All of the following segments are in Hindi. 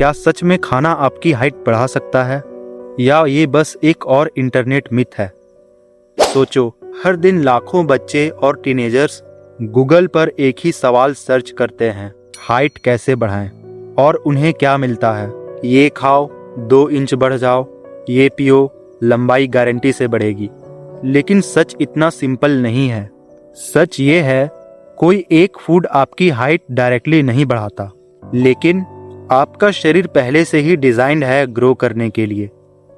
क्या सच में खाना आपकी हाइट बढ़ा सकता है या ये बस एक और इंटरनेट मिथ है? सोचो, हर दिन लाखों बच्चे और टीनेजर्स गूगल पर एक ही सवाल सर्च करते हैं, हाइट कैसे बढ़ाएं? और उन्हें क्या मिलता है? ये खाओ 2 इंच बढ़ जाओ, ये पियो लंबाई गारंटी से बढ़ेगी। लेकिन सच इतना सिंपल नहीं है। सच ये है, कोई एक फूड आपकी हाइट डायरेक्टली नहीं बढ़ाता, लेकिन आपका शरीर पहले से ही डिजाइंड है ग्रो करने के लिए।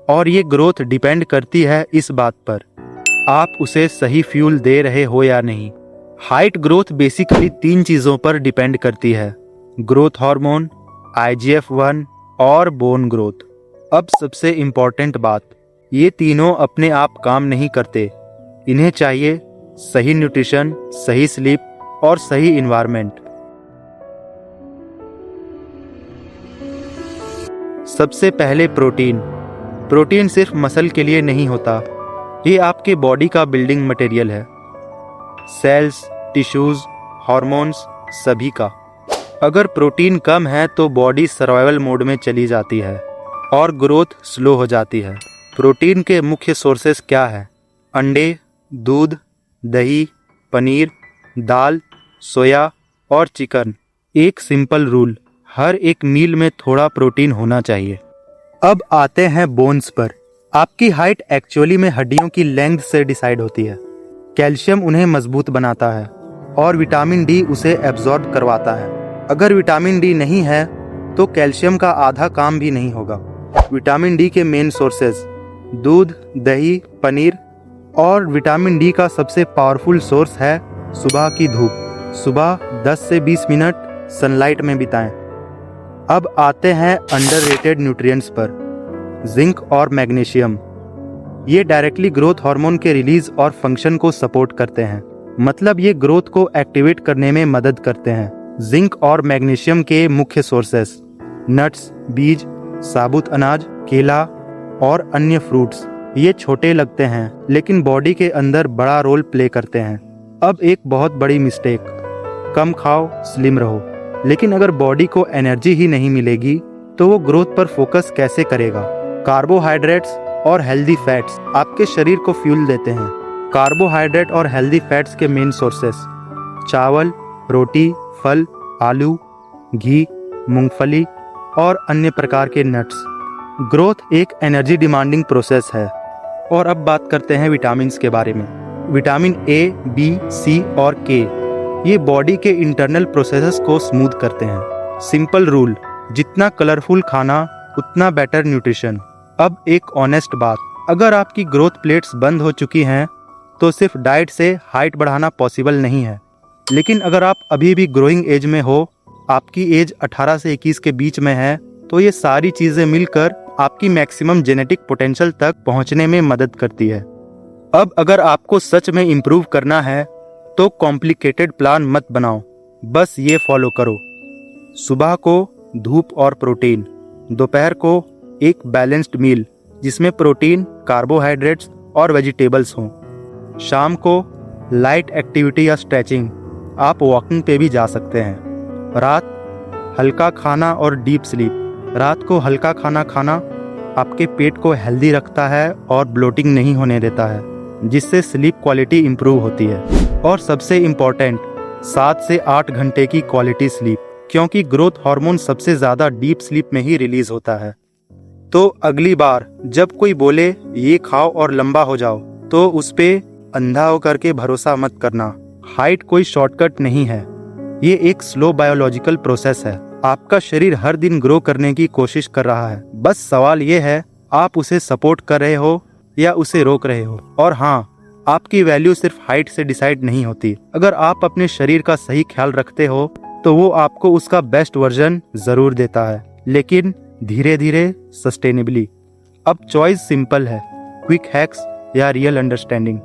और ये ग्रोथ डिपेंड करती है इस बात पर आप उसे सही फ्यूल दे रहे हो या नहीं। हाइट ग्रोथ बेसिकली 3 चीजों पर डिपेंड करती है: ग्रोथ हार्मोन, IGF-1 और बोन ग्रोथ। अब सबसे इम्पोर्टेंट बात, ये तीनों अपने आप काम नहीं करते। इन्हें चाहिए सही न्यूट्रिशन, सही स्लीप और सही इन्वायरमेंट। सबसे पहले प्रोटीन। प्रोटीन सिर्फ मसल के लिए नहीं होता, ये आपके बॉडी का बिल्डिंग मटेरियल है। सेल्स, टिश्यूज, हार्मोन्स, सभी का। अगर प्रोटीन कम है तो बॉडी सर्वाइवल मोड में चली जाती है और ग्रोथ स्लो हो जाती है। प्रोटीन के मुख्य सोर्सेस क्या है? अंडे, दूध, दही, पनीर, दाल, सोया और चिकन। एक सिंपल रूल, हर एक मील में थोड़ा प्रोटीन होना चाहिए। अब आते हैं बोन्स पर। आपकी हाइट एक्चुअली में हड्डियों की लेंथ से डिसाइड होती है। कैल्शियम उन्हें मजबूत बनाता है और विटामिन डी उसे एब्जॉर्ब करवाता है। अगर विटामिन डी नहीं है तो कैल्शियम का आधा काम भी नहीं होगा। विटामिन डी के मेन सोर्सेज दूध, दही, पनीर और विटामिन डी का सबसे पावरफुल सोर्स है सुबह की धूप। सुबह 10 से 20 मिनट सनलाइट में बिताएं। अब आते हैं अंडररेटेड न्यूट्रिएंट्स पर, जिंक और मैग्नीशियम। ये डायरेक्टली ग्रोथ हार्मोन के रिलीज और फंक्शन को सपोर्ट करते हैं, मतलब ये ग्रोथ को एक्टिवेट करने में मदद करते हैं। जिंक और मैग्नीशियम के मुख्य सोर्सेस नट्स, बीज, साबुत अनाज, केला और अन्य फ्रूट्स। ये छोटे लगते हैं लेकिन बॉडी के अंदर बड़ा रोल प्ले करते हैं। अब एक बहुत बड़ी मिस्टेक, कम खाओ स्लिम रहो। लेकिन अगर बॉडी को एनर्जी ही नहीं मिलेगी तो वो ग्रोथ पर फोकस कैसे करेगा? कार्बोहाइड्रेट्स और हेल्दी फैट्स आपके शरीर को फ्यूल देते हैं। कार्बोहाइड्रेट और हेल्दी फैट्स के मेन सोर्सेस चावल, रोटी, फल, आलू, घी, मूंगफली और अन्य प्रकार के नट्स। ग्रोथ एक एनर्जी डिमांडिंग प्रोसेस है। और अब बात करते हैं विटामिन्स के बारे में। विटामिन ए, बी, सी और के ये बॉडी के इंटरनल प्रोसेसेस को स्मूथ करते हैं। सिंपल रूल, जितना कलरफुल खाना उतना बेटर न्यूट्रिशन। अब एक ऑनेस्ट बात, अगर आपकी ग्रोथ प्लेट्स बंद हो चुकी हैं तो सिर्फ डाइट से हाइट बढ़ाना पॉसिबल नहीं है। लेकिन अगर आप अभी भी ग्रोइंग एज में हो, आपकी एज 18 से 21 के बीच में है, तो ये सारी चीजें मिलकर आपकी मैक्सिमम जेनेटिक पोटेंशियल तक पहुंचने में मदद करती है। अब अगर आपको सच में इम्प्रूव करना है तो कॉम्प्लिकेटेड प्लान मत बनाओ, बस ये फॉलो करो। सुबह को धूप और प्रोटीन, दोपहर को एक बैलेंस्ड मील जिसमें प्रोटीन, कार्बोहाइड्रेट्स और वेजिटेबल्स हों। शाम को लाइट एक्टिविटी या स्ट्रेचिंग, आप वॉकिंग पे भी जा सकते हैं। रात हल्का खाना और डीप स्लीप। रात को हल्का खाना खाना आपके पेट को हेल्दी रखता है और ब्लोटिंग नहीं होने देता है, जिससे स्लीप क्वालिटी इंप्रूव होती है। और सबसे इम्पोर्टेंट, 7 से 8 घंटे की क्वालिटी स्लीप, क्योंकि ग्रोथ हार्मोन सबसे ज़्यादा डीप स्लीप में ही रिलीज होता है। तो अगली बार जब कोई बोले ये खाओ और लंबा हो जाओ, तो उस पे अंधा होकर के भरोसा मत करना। हाइट कोई शॉर्टकट नहीं है, ये एक स्लो बायोलॉजिकल प्रोसेस है। आपका शरीर हर दिन ग्रो करने की कोशिश कर रहा है, बस सवाल ये है आप उसे सपोर्ट कर रहे हो या उसे रोक रहे हो। और हाँ, आपकी वैल्यू सिर्फ हाइट से डिसाइड नहीं होती। अगर आप अपने शरीर का सही ख्याल रखते हो तो वो आपको उसका बेस्ट वर्जन जरूर देता है, लेकिन धीरे धीरे, सस्टेनेबली। अब चॉइस सिंपल है, क्विक हैक्स या रियल अंडरस्टैंडिंग।